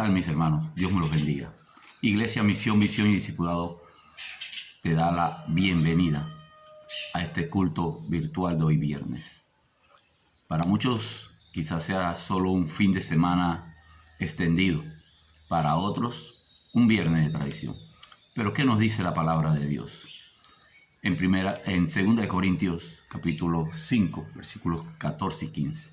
tal, mis hermanos? Dios me los bendiga. Iglesia Misión, Visión y Discipulado te da la bienvenida a este culto virtual de hoy viernes. Para muchos quizás sea solo un fin de semana extendido, para otros un viernes de tradición. Pero ¿qué nos dice la palabra de Dios? En 2 Corintios capítulo 5, versículos 14 y 15.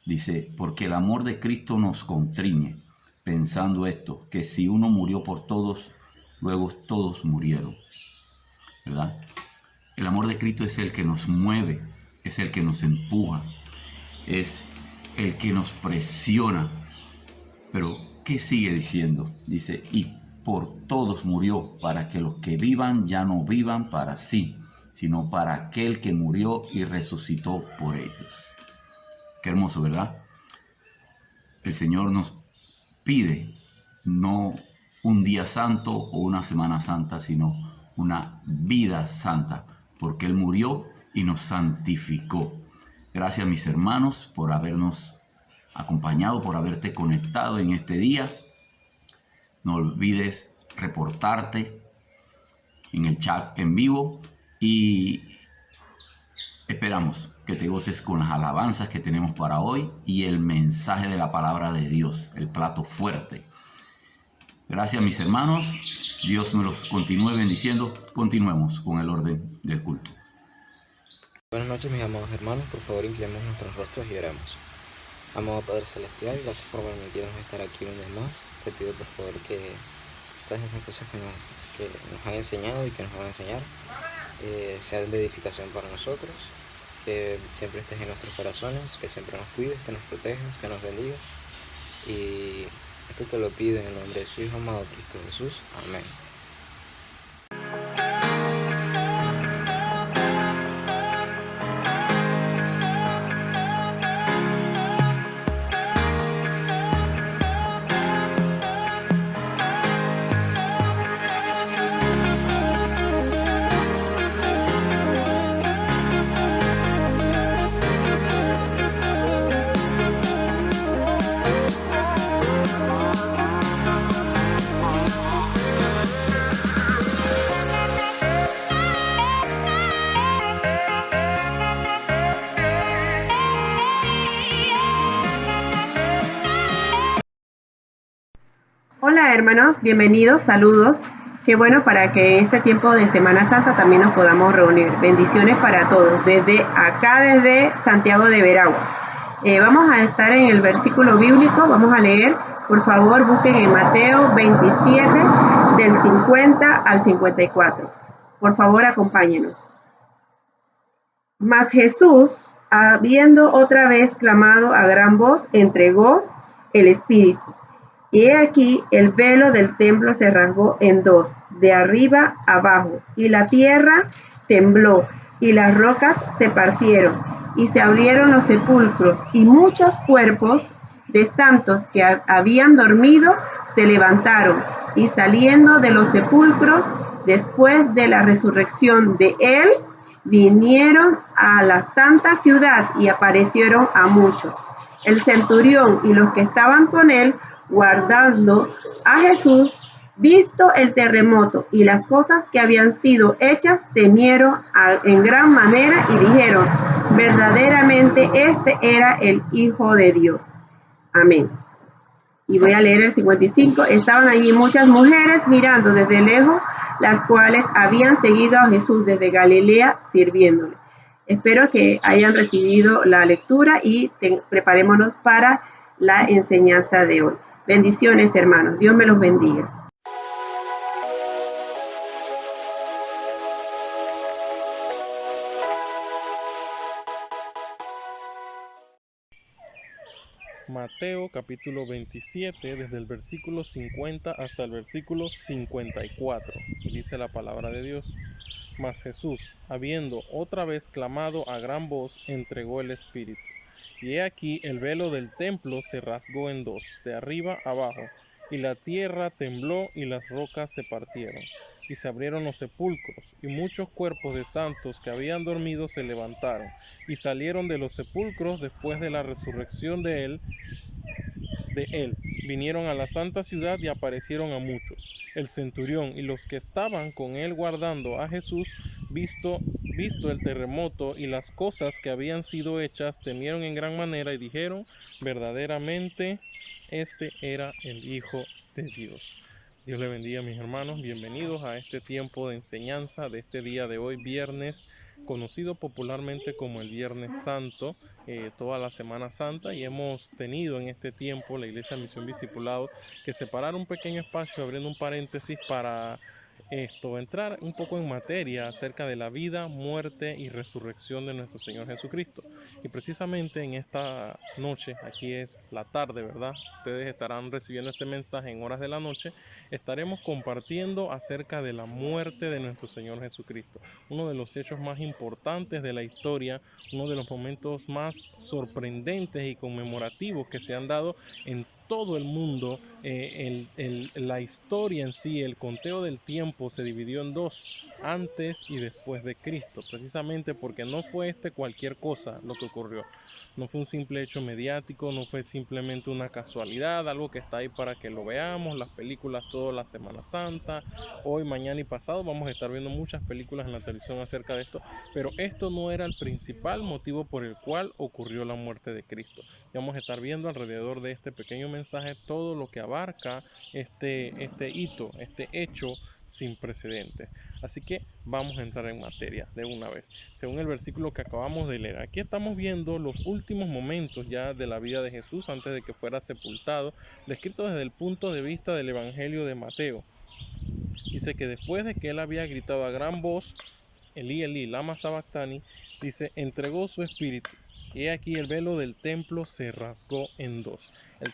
Dice, porque el amor de Cristo nos constriñe, pensando esto, que si uno murió por todos, luego todos murieron. ¿Verdad? El amor de Cristo es el que nos mueve, es el que nos empuja, es el que nos presiona. Pero, ¿qué sigue diciendo? Dice, y por todos murió, para que los que vivan ya no vivan para sí, sino para aquel que murió y resucitó por ellos. Qué hermoso, ¿verdad? El Señor nos pide no un día santo o una semana santa, sino una vida santa, porque Él murió y nos santificó. Gracias, mis hermanos, por habernos acompañado, por haberte conectado en este día. No olvides reportarte en el chat en vivo y esperamos que te goces con las alabanzas que tenemos para hoy y el mensaje de la palabra de Dios, el plato fuerte. Gracias, mis hermanos. Dios me los continúe bendiciendo. Continuemos con el orden del culto. Buenas noches, mis amados hermanos. Por favor, inclinemos nuestros rostros y oremos. Amado Padre Celestial, gracias por permitirnos estar aquí un día más. Te pido por favor que todas esas cosas que nos han enseñado y que nos van a enseñar sean de edificación para nosotros, que siempre estés en nuestros corazones, que siempre nos cuides, que nos protejas, que nos bendigas. Y esto te lo pido en el nombre de su Hijo amado Cristo Jesús. Amén. Hola hermanos, bienvenidos, saludos. Qué bueno para que este tiempo de Semana Santa también nos podamos reunir. Bendiciones para todos, desde Santiago de Veraguas. Vamos a estar en el versículo bíblico, vamos a leer, por favor busquen en Mateo 27, del 50 al 54. Por favor, acompáñenos. Mas Jesús, habiendo otra vez clamado a gran voz, entregó el Espíritu. Y he aquí el velo del templo se rasgó en dos, de arriba abajo, y la tierra tembló, y las rocas se partieron, y se abrieron los sepulcros, y muchos cuerpos de santos que habían dormido se levantaron, y saliendo de los sepulcros, después de la resurrección de él, vinieron a la santa ciudad y aparecieron a muchos. El centurión y los que estaban con él, guardando a Jesús, visto el terremoto y las cosas que habían sido hechas, temieron en gran manera y dijeron, verdaderamente este era el Hijo de Dios. Amén. Y voy a leer el 55. Estaban allí muchas mujeres mirando desde lejos, las cuales habían seguido a Jesús desde Galilea sirviéndole. Espero que hayan recibido la lectura y preparémonos para la enseñanza de hoy. Bendiciones, hermanos. Dios me los bendiga. Mateo capítulo 27, desde el versículo 50 hasta el versículo 54. Dice la palabra de Dios. Mas Jesús, habiendo otra vez clamado a gran voz, entregó el Espíritu. Y he aquí el velo del templo se rasgó en dos, de arriba abajo, y la tierra tembló y las rocas se partieron, y se abrieron los sepulcros, y muchos cuerpos de santos que habían dormido se levantaron, y salieron de los sepulcros después de la resurrección de él, de él vinieron a la santa ciudad y aparecieron a muchos. El centurión y los que estaban con él guardando a Jesús, visto el terremoto y las cosas que habían sido hechas, temieron en gran manera y dijeron: verdaderamente este era el Hijo de Dios. Dios le bendiga, mis hermanos. Bienvenidos a este tiempo de enseñanza de este día de hoy, viernes, conocido popularmente como el Viernes Santo, toda la Semana Santa, y hemos tenido en este tiempo la Iglesia Misión Discipulado que separar un pequeño espacio, abriendo un paréntesis para entrar un poco en materia acerca de la vida, muerte y resurrección de nuestro Señor Jesucristo. Y precisamente en esta noche, aquí es la tarde, ¿verdad? Ustedes estarán recibiendo este mensaje en horas de la noche. Estaremos compartiendo acerca de la muerte de nuestro Señor Jesucristo, uno de los hechos más importantes de la historia, uno de los momentos más sorprendentes y conmemorativos que se han dado en todo el mundo. La historia en sí, el conteo del tiempo se dividió en dos: antes y después de Cristo, precisamente porque no fue cualquier cosa lo que ocurrió. No fue un simple hecho mediático, no fue simplemente una casualidad, algo que está ahí para que lo veamos, las películas toda la Semana Santa, hoy, mañana y pasado vamos a estar viendo muchas películas en la televisión acerca de esto, pero esto no era el principal motivo por el cual ocurrió la muerte de Cristo. Vamos a estar viendo alrededor de este pequeño mensaje todo lo que abarca este hito, este hecho sin precedentes. Así que vamos a entrar en materia de una vez. Según el versículo que acabamos de leer, aquí estamos viendo los últimos momentos ya de la vida de Jesús antes de que fuera sepultado, descrito desde el punto de vista del Evangelio de Mateo. Dice que después de que él había gritado a gran voz, Elí, Elí, lama sabactani, dice, entregó su espíritu. Y aquí el velo del templo se rasgó en dos. El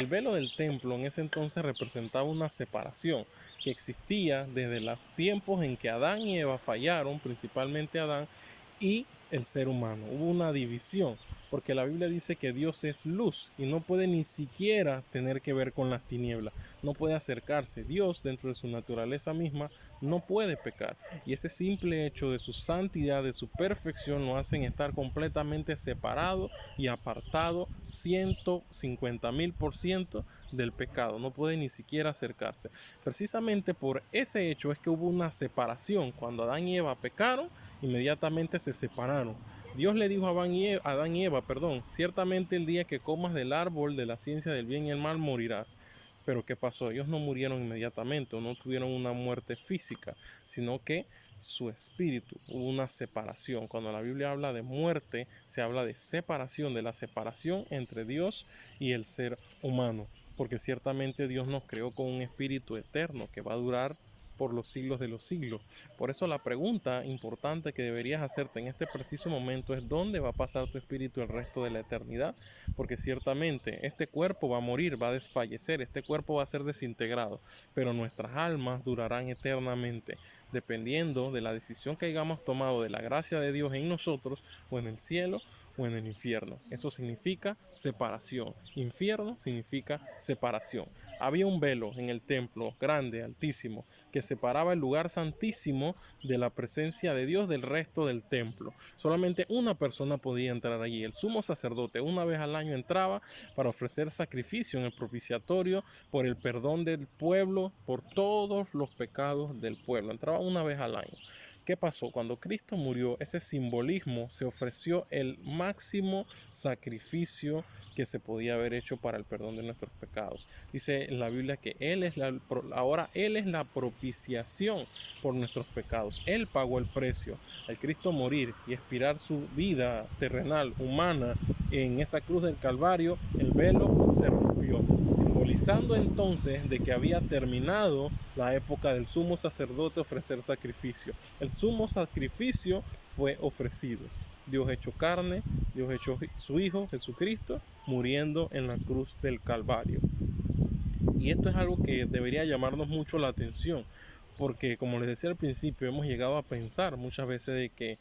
velo del templo en ese entonces representaba una separación que existía desde los tiempos en que Adán y Eva fallaron, principalmente Adán y el ser humano. Hubo una división, porque la Biblia dice que Dios es luz y no puede ni siquiera tener que ver con las tinieblas, no puede acercarse. Dios, dentro de su naturaleza misma, no puede pecar, y ese simple hecho de su santidad, de su perfección, lo hacen estar completamente separado y apartado 150,000% del pecado. No puede ni siquiera acercarse. Precisamente por ese hecho es que hubo una separación. Cuando Adán y Eva pecaron, inmediatamente se separaron. Dios le dijo a Adán y Eva, ciertamente el día que comas del árbol de la ciencia del bien y el mal morirás. Pero ¿qué pasó? Ellos no murieron inmediatamente, o no tuvieron una muerte física, sino que su espíritu, hubo una separación. Cuando la Biblia habla de muerte, se habla de separación, de la separación entre Dios y el ser humano. Porque ciertamente Dios nos creó con un espíritu eterno que va a durar por los siglos de los siglos. Por eso la pregunta importante que deberías hacerte en este preciso momento es: ¿dónde va a pasar tu espíritu el resto de la eternidad? Porque ciertamente este cuerpo va a morir, va a desfallecer, este cuerpo va a ser desintegrado, pero nuestras almas durarán eternamente, dependiendo de la decisión que hayamos tomado de la gracia de Dios en nosotros, o en el cielo o en el infierno. Eso significa separación. Infierno significa separación. Había un velo en el templo grande, altísimo, que separaba el lugar santísimo de la presencia de Dios del resto del templo. Solamente una persona podía entrar allí. El sumo sacerdote una vez al año entraba para ofrecer sacrificio en el propiciatorio por el perdón del pueblo, por todos los pecados del pueblo. Entraba una vez al año. ¿Qué pasó? Cuando Cristo murió, ese simbolismo, se ofreció el máximo sacrificio que se podía haber hecho para el perdón de nuestros pecados. Dice en la Biblia que ahora Él es la propiciación por nuestros pecados. Él pagó el precio. Al Cristo morir y expirar su vida terrenal, humana, en esa cruz del Calvario, el velo se rompió, simbolizando entonces de que había terminado la época del sumo sacerdote ofrecer sacrificio. El sumo sacrificio fue ofrecido. Dios hecho carne, Dios hecho su Hijo Jesucristo, muriendo en la cruz del Calvario. Y esto es algo que debería llamarnos mucho la atención, porque como les decía al principio, hemos llegado a pensar muchas veces de que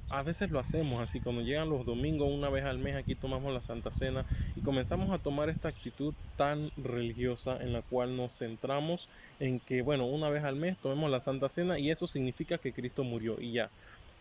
a veces lo hacemos así. Cuando llegan los domingos, una vez al mes, aquí tomamos la Santa Cena y comenzamos a tomar esta actitud tan religiosa en la cual nos centramos en que, bueno, una vez al mes tomemos la Santa Cena y eso significa que Cristo murió y ya.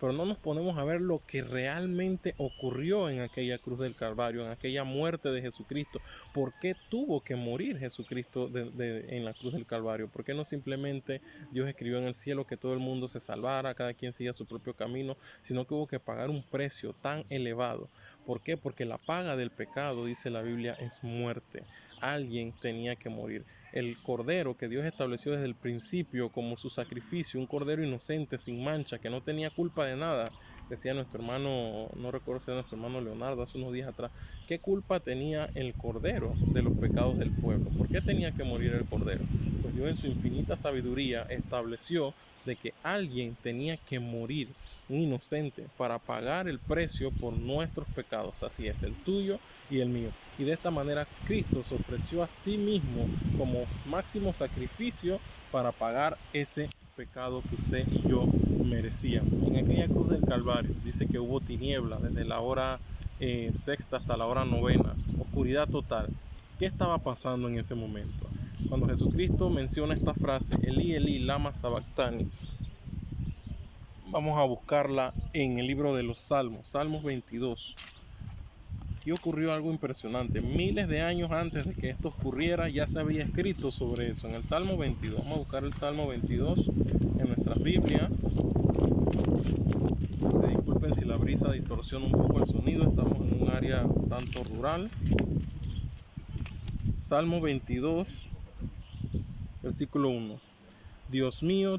pero no nos ponemos a ver lo que realmente ocurrió en aquella cruz del Calvario, en aquella muerte de Jesucristo. ¿Por qué tuvo que morir Jesucristo en la cruz del Calvario? ¿Por qué no simplemente Dios escribió en el cielo que todo el mundo se salvara, cada quien siga su propio camino, sino que hubo que pagar un precio tan elevado? ¿Por qué? Porque la paga del pecado, dice la Biblia, es muerte. Alguien tenía que morir. El cordero que Dios estableció desde el principio como su sacrificio, un cordero inocente, sin mancha, que no tenía culpa de nada. Decía nuestro hermano, no recuerdo si era nuestro hermano Leonardo, hace unos días atrás, ¿qué culpa tenía el cordero de los pecados del pueblo? ¿Por qué tenía que morir el cordero? Pues Dios en su infinita sabiduría estableció de que alguien tenía que morir, un inocente, para pagar el precio por nuestros pecados. Así es, el tuyo y el mío. Y de esta manera Cristo se ofreció a sí mismo como máximo sacrificio para pagar ese pecado que usted y yo merecíamos. En aquella cruz del Calvario dice que hubo tiniebla desde la hora sexta hasta la hora novena, oscuridad total. ¿Qué estaba pasando en ese momento? Cuando Jesucristo menciona esta frase, Elí, Elí, lama sabactani, vamos a buscarla en el libro de los Salmos, Salmos 22. Aquí ocurrió algo impresionante. Miles de años antes de que esto ocurriera, ya se había escrito sobre eso. En el Salmo 22, vamos a buscar el Salmo 22 en nuestras Biblias. Disculpen si la brisa distorsiona un poco el sonido, estamos en un área tanto rural. Salmo 22, versículo 1. Dios mío,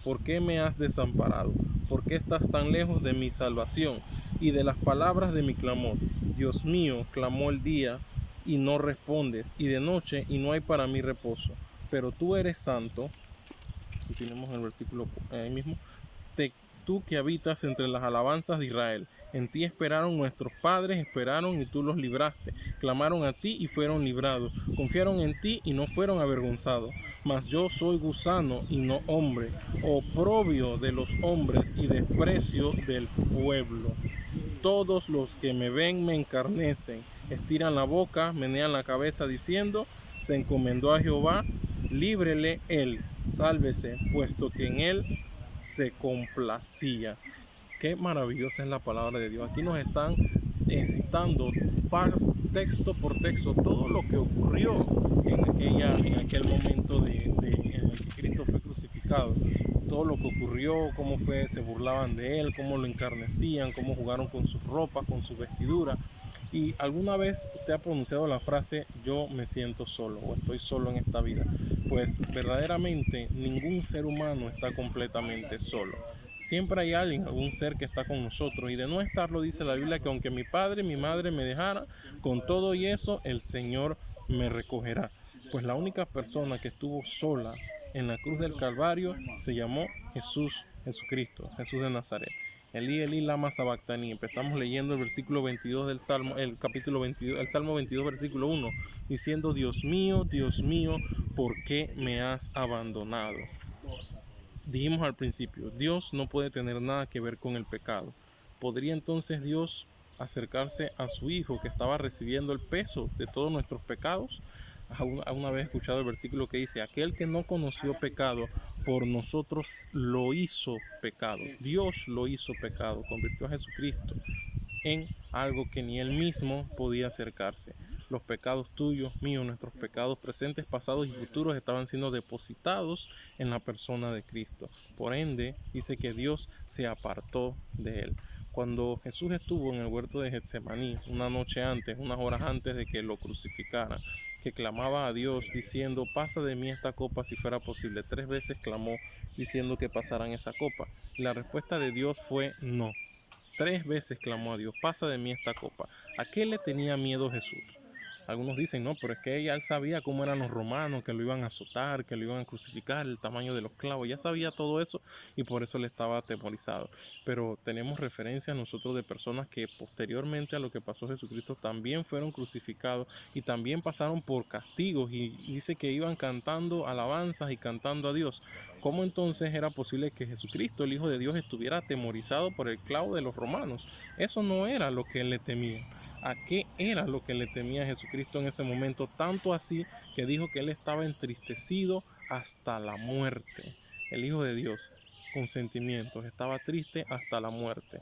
¿por qué me has desamparado? ¿Por qué estás tan lejos de mi salvación y de las palabras de mi clamor? Dios mío, clamó el día y no respondes, y de noche y no hay para mí reposo. Pero tú eres santo. Continuemos en el versículo ahí mismo. Tú que habitas entre las alabanzas de Israel. En ti esperaron nuestros padres, esperaron y tú los libraste. Clamaron a ti y fueron librados. Confiaron en ti y no fueron avergonzados. Mas yo soy gusano y no hombre, oprobio de los hombres y desprecio del pueblo. Todos los que me ven me encarnecen, estiran la boca, menean la cabeza diciendo, se encomendó a Jehová, líbrele él, sálvese, puesto que en él se complacía. Qué maravillosa es la palabra de Dios. Aquí nos están citando texto por texto todo lo que ocurrió en aquel momento en el que Cristo fue crucificado. Todo lo que ocurrió, cómo se burlaban de él, cómo lo encarnecían, cómo jugaron con sus ropas, con su vestidura. ¿Y alguna vez usted ha pronunciado la frase yo me siento solo o estoy solo en esta vida? Pues verdaderamente ningún ser humano está completamente solo. Siempre hay alguien, algún ser que está con nosotros, y de no estarlo dice la Biblia que aunque mi padre y mi madre me dejara, con todo y eso el Señor me recogerá. Pues la única persona que estuvo sola en la cruz del Calvario se llamó Jesucristo, Jesús de Nazaret. Elí, Elí, lama sabactani. Empezamos leyendo el versículo 22 del Salmo, el capítulo 22, el Salmo 22, versículo 1, diciendo, Dios mío, ¿por qué me has abandonado? Dijimos al principio, Dios no puede tener nada que ver con el pecado. ¿Podría entonces Dios acercarse a su Hijo que estaba recibiendo el peso de todos nuestros pecados? ¿Alguna vez he escuchado el versículo que dice, aquel que no conoció pecado, por nosotros lo hizo pecado? Dios lo hizo pecado, convirtió a Jesucristo en algo que ni él mismo podía acercarse. Los pecados tuyos, míos, nuestros pecados presentes, pasados y futuros estaban siendo depositados en la persona de Cristo. Por ende, dice que Dios se apartó de él. Cuando Jesús estuvo en el huerto de Getsemaní, una noche antes, unas horas antes de que lo crucificaran, que clamaba a Dios diciendo, pasa de mí esta copa si fuera posible. 3 veces clamó diciendo que pasaran esa copa. La respuesta de Dios fue no. 3 veces clamó a Dios, pasa de mí esta copa. ¿A qué le tenía miedo Jesús? Algunos dicen, no, pero es que él sabía cómo eran los romanos, que lo iban a azotar, que lo iban a crucificar, el tamaño de los clavos, ya sabía todo eso y por eso él estaba atemorizado. Pero tenemos referencias nosotros de personas que posteriormente a lo que pasó Jesucristo también fueron crucificados y también pasaron por castigos y dice que iban cantando alabanzas y cantando a Dios. ¿Cómo entonces era posible que Jesucristo, el Hijo de Dios, estuviera atemorizado por el clavo de los romanos? Eso no era lo que él le temía. ¿A qué era lo que le temía a Jesucristo en ese momento? Tanto así que dijo que él estaba entristecido hasta la muerte. El Hijo de Dios con sentimientos, estaba triste hasta la muerte.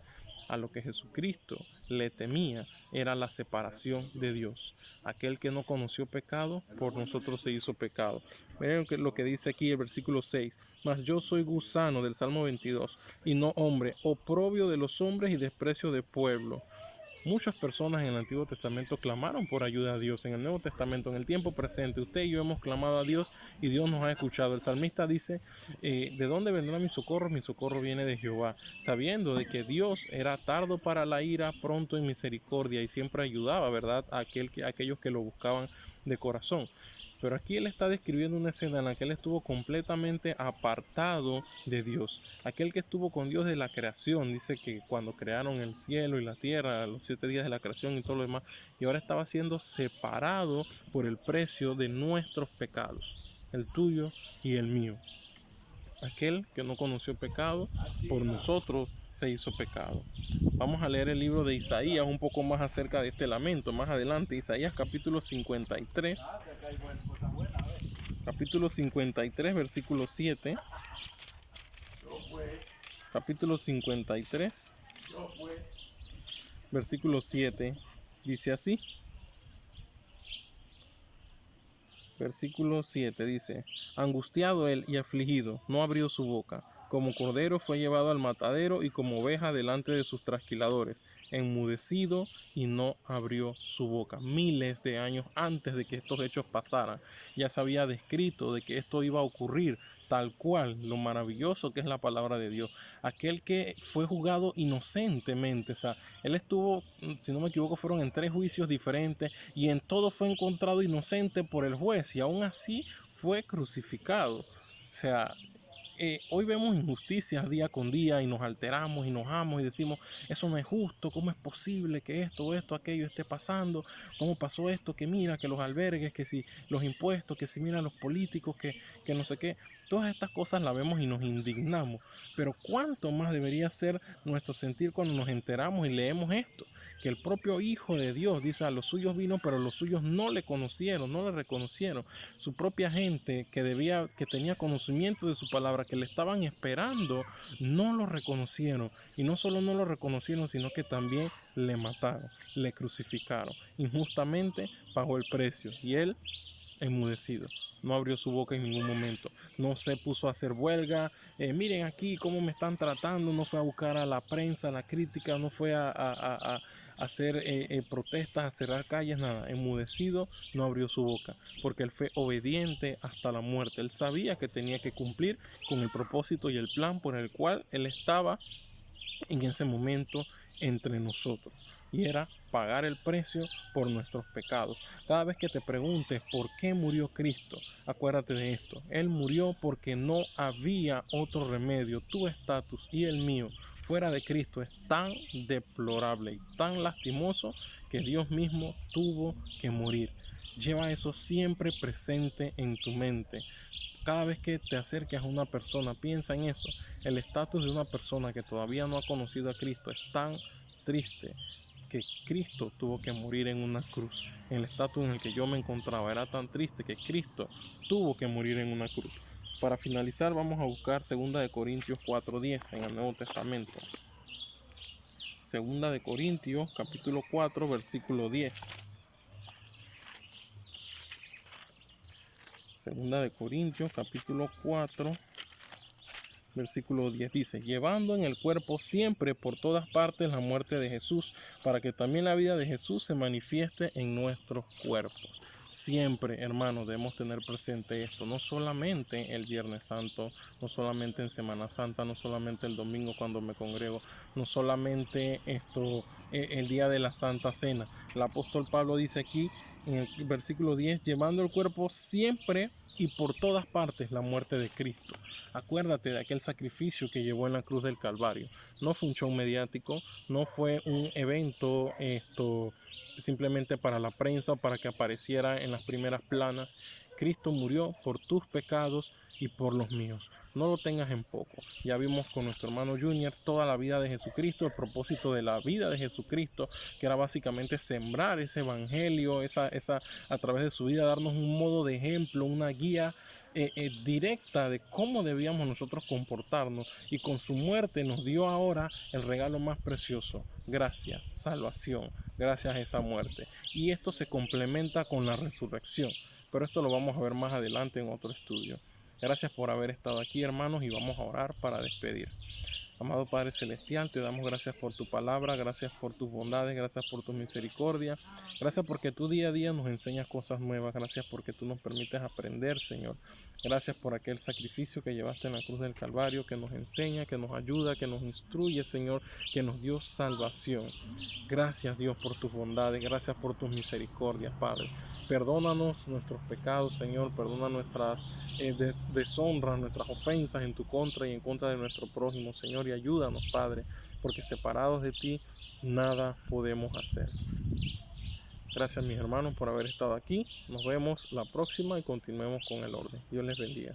A lo que Jesucristo le temía era la separación de Dios. Aquel que no conoció pecado, por nosotros se hizo pecado. Miren lo que dice aquí el versículo 6. Mas yo soy gusano, del Salmo 22, y no hombre, oprobio de los hombres y desprecio de pueblo. Muchas personas en el Antiguo Testamento clamaron por ayuda a Dios. En el Nuevo Testamento, en el tiempo presente, usted y yo hemos clamado a Dios y Dios nos ha escuchado. El salmista dice, ¿de dónde vendrá mi socorro? Mi socorro viene de Jehová, sabiendo de que Dios era tardo para la ira, pronto en misericordia y siempre ayudaba, ¿verdad?, a aquellos que lo buscaban de corazón. Pero aquí él está describiendo una escena en la que él estuvo completamente apartado de Dios. Aquel que estuvo con Dios de la creación, dice que cuando crearon el cielo y la tierra, los 7 días de la creación y todo lo demás, y ahora estaba siendo separado por el precio de nuestros pecados, el tuyo y el mío. Aquel que no conoció pecado, por nosotros se hizo pecado. Vamos a leer el libro de Isaías un poco más acerca de este lamento. Más adelante, Isaías capítulo 53. Capítulo 53, versículo 7. Capítulo 53, versículo 7. Dice así. Versículo 7 dice, angustiado él y afligido, no abrió su boca. Como cordero fue llevado al matadero y como oveja delante de sus trasquiladores. Enmudecido y no abrió su boca. Miles de años antes de que estos hechos pasaran, ya se había descrito de que esto iba a ocurrir. Tal cual, lo maravilloso que es la palabra de Dios. Aquel que fue juzgado inocentemente, o sea, él estuvo, si no me equivoco, fueron en 3 juicios diferentes y en todo fue encontrado inocente por el juez y aún así fue crucificado. O sea, hoy vemos injusticias día con día y nos alteramos y enojamos y decimos, eso no es justo, ¿cómo es posible que esto, aquello esté pasando? ¿Cómo pasó esto? Que mira, que los albergues, que si los impuestos, que si mira los políticos, que no sé qué. Todas estas cosas las vemos y nos indignamos. Pero ¿cuánto más debería ser nuestro sentir cuando nos enteramos y leemos esto? Que el propio Hijo de Dios dice, a los suyos vino, pero los suyos no le conocieron, no le reconocieron. Su propia gente que tenía conocimiento de su palabra, que le estaban esperando, no lo reconocieron. Y no solo no lo reconocieron, sino que también le mataron, le crucificaron. Injustamente pagó el precio. Y él, enmudecido, no abrió su boca en ningún momento, no se puso a hacer huelga, miren aquí cómo me están tratando, no fue a buscar a la prensa, a la crítica, no fue a hacer protestas, a cerrar calles, nada. Enmudecido, no abrió su boca, porque él fue obediente hasta la muerte. Él sabía que tenía que cumplir con el propósito y el plan por el cual él estaba en ese momento entre nosotros, y era pagar el precio por nuestros pecados. Cada vez que te preguntes por qué murió Cristo, acuérdate de esto. Él murió porque no había otro remedio. Tu estatus y el mío fuera de Cristo es tan deplorable y tan lastimoso que Dios mismo tuvo que morir. Lleva eso siempre presente en tu mente. Cada vez que te acerques a una persona, piensa en eso. El estatus de una persona que todavía no ha conocido a Cristo es tan triste que Cristo tuvo que morir en una cruz. El estatus en el que yo me encontraba era tan triste que Cristo tuvo que morir en una cruz. Para finalizar, vamos a buscar 2 Corintios 4:10 en el Nuevo Testamento. 2 Corintios capítulo 4 versículo 10. 2 Corintios capítulo 4 versículo 10 dice, llevando en el cuerpo siempre por todas partes la muerte de Jesús, para que también la vida de Jesús se manifieste en nuestros cuerpos. Siempre, hermanos, debemos tener presente esto, no solamente el Viernes Santo, no solamente en Semana Santa, no solamente el domingo cuando me congrego, no solamente el día de la Santa Cena. El apóstol Pablo dice aquí en el versículo 10, llevando el cuerpo siempre y por todas partes la muerte de Cristo. Acuérdate de aquel sacrificio que llevó en la cruz del Calvario. No fue un show mediático, no fue un evento simplemente para la prensa o para que apareciera en las primeras planas. Cristo murió por tus pecados y por los míos. No lo tengas en poco. Ya vimos con nuestro hermano Junior toda la vida de Jesucristo, el propósito de la vida de Jesucristo, que era básicamente sembrar ese evangelio, a través de su vida, darnos un modo de ejemplo, una guía directa de cómo debíamos nosotros comportarnos, y con su muerte nos dio ahora el regalo más precioso: gracia, salvación, gracias a esa muerte. Y esto se complementa con la resurrección, pero esto lo vamos a ver más adelante en otro estudio. Gracias por haber estado aquí, hermanos, y vamos a orar para despedir. Amado Padre Celestial, te damos gracias por tu palabra, gracias por tus bondades, gracias por tu misericordia, gracias porque tú día a día nos enseñas cosas nuevas, gracias porque tú nos permites aprender, Señor. Gracias por aquel sacrificio que llevaste en la cruz del Calvario, que nos enseña, que nos ayuda, que nos instruye, Señor, que nos dio salvación. Gracias, Dios, por tus bondades, gracias por tus misericordias, Padre. Perdónanos nuestros pecados, Señor, perdona nuestras deshonras, nuestras ofensas en tu contra y en contra de nuestro prójimo, Señor, y ayúdanos, Padre, porque separados de ti nada podemos hacer. Gracias, mis hermanos, por haber estado aquí. Nos vemos la próxima y continuemos con el orden. Dios les bendiga.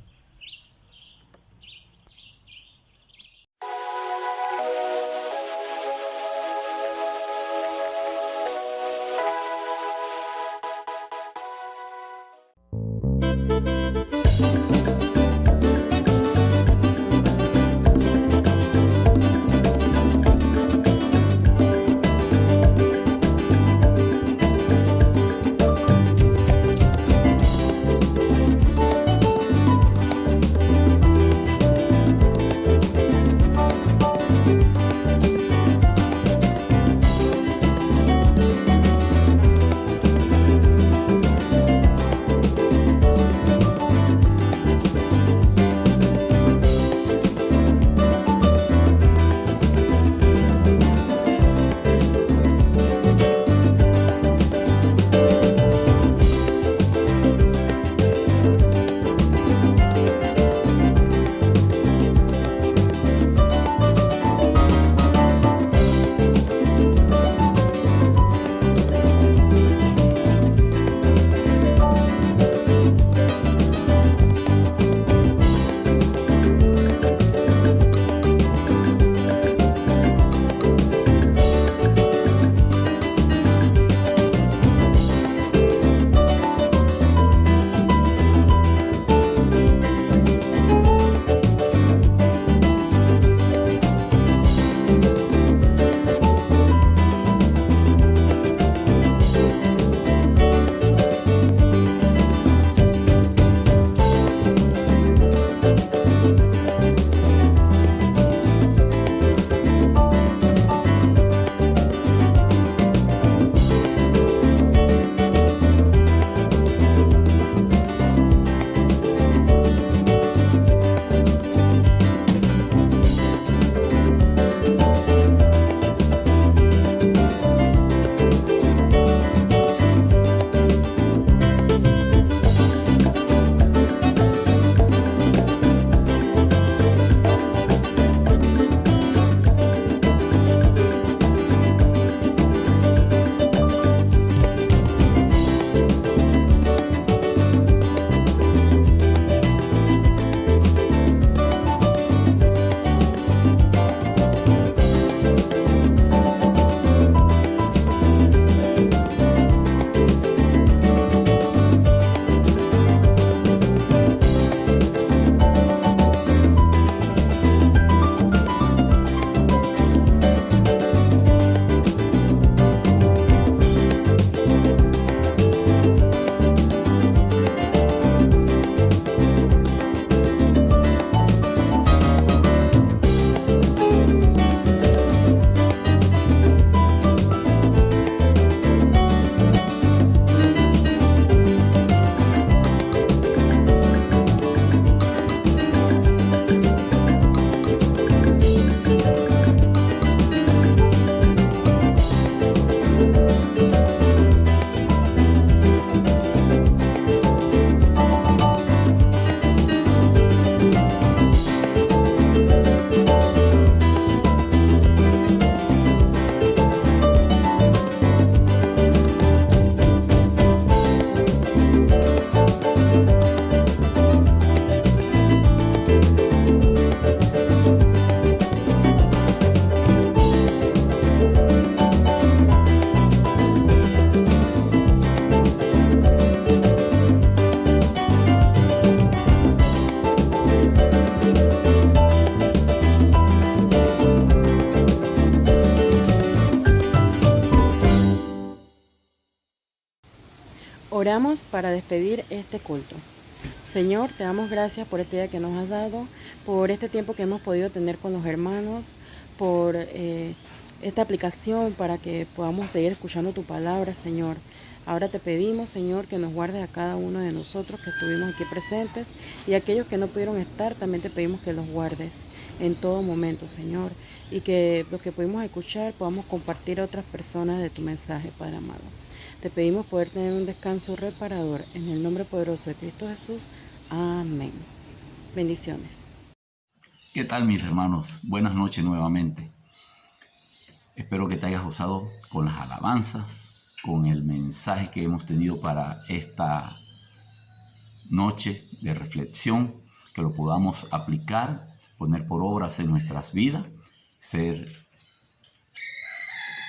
Oramos para despedir este culto. Señor, te damos gracias por este día que nos has dado, por este tiempo que hemos podido tener con los hermanos, por esta aplicación para que podamos seguir escuchando tu palabra, Señor. Ahora te pedimos, Señor, que nos guardes a cada uno de nosotros que estuvimos aquí presentes y aquellos que no pudieron estar, también te pedimos que los guardes en todo momento, Señor, y que los que pudimos escuchar podamos compartir a otras personas de tu mensaje, Padre amado. Te pedimos poder tener un descanso reparador en el nombre poderoso de Cristo Jesús. Amén. Bendiciones. ¿Qué tal, mis hermanos? Buenas noches nuevamente. Espero que te hayas gozado con las alabanzas, con el mensaje que hemos tenido para esta noche de reflexión, que lo podamos aplicar, poner por obras en nuestras vidas, ser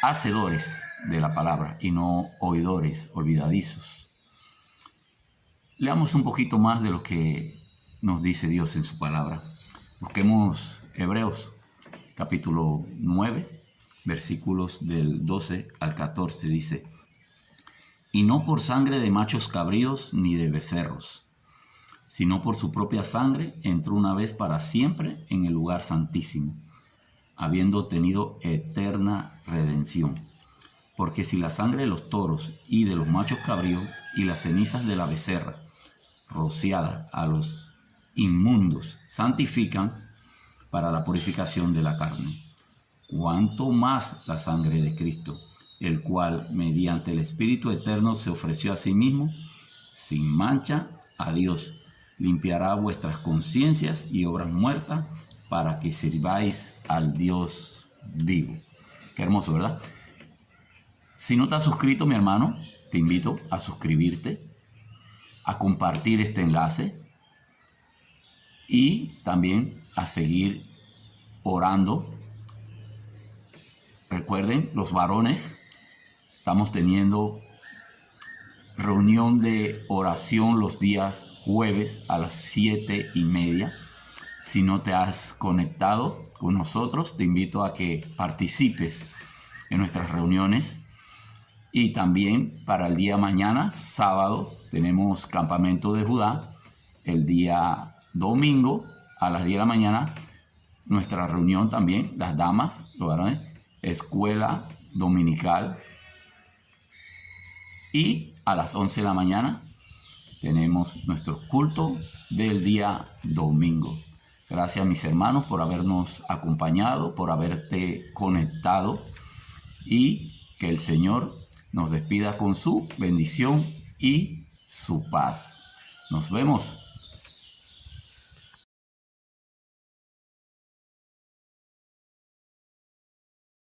hacedores de la palabra y no oidores olvidadizos. Leamos un poquito más de lo que nos dice Dios en su palabra. Busquemos Hebreos capítulo 9, versículos del 12 al 14. Dice: y no por sangre de machos cabríos ni de becerros, sino por su propia sangre entró una vez para siempre en el lugar santísimo, habiendo obtenido eterna redención. Porque si la sangre de los toros y de los machos cabríos y las cenizas de la becerra, rociada a los inmundos, santifican para la purificación de la carne, cuánto más la sangre de Cristo, el cual mediante el Espíritu Eterno se ofreció a sí mismo sin mancha a Dios, limpiará vuestras conciencias y obras muertas para que sirváis al Dios vivo. Qué hermoso, ¿verdad? Si no te has suscrito, mi hermano, te invito a suscribirte, a compartir este enlace y también a seguir orando. Recuerden, los varones, estamos teniendo reunión de oración los días jueves a las 7:30. Si no te has conectado con nosotros, te invito a que participes en nuestras reuniones. Y también para el día mañana, sábado, tenemos Campamento de Judá. El día domingo a las 10 de la mañana, nuestra reunión también, las damas, los varones, escuela dominical. Y a las 11 de la mañana tenemos nuestro culto del día domingo. Gracias, mis hermanos, por habernos acompañado, por haberte conectado, y que el Señor nos despida con su bendición y su paz. Nos vemos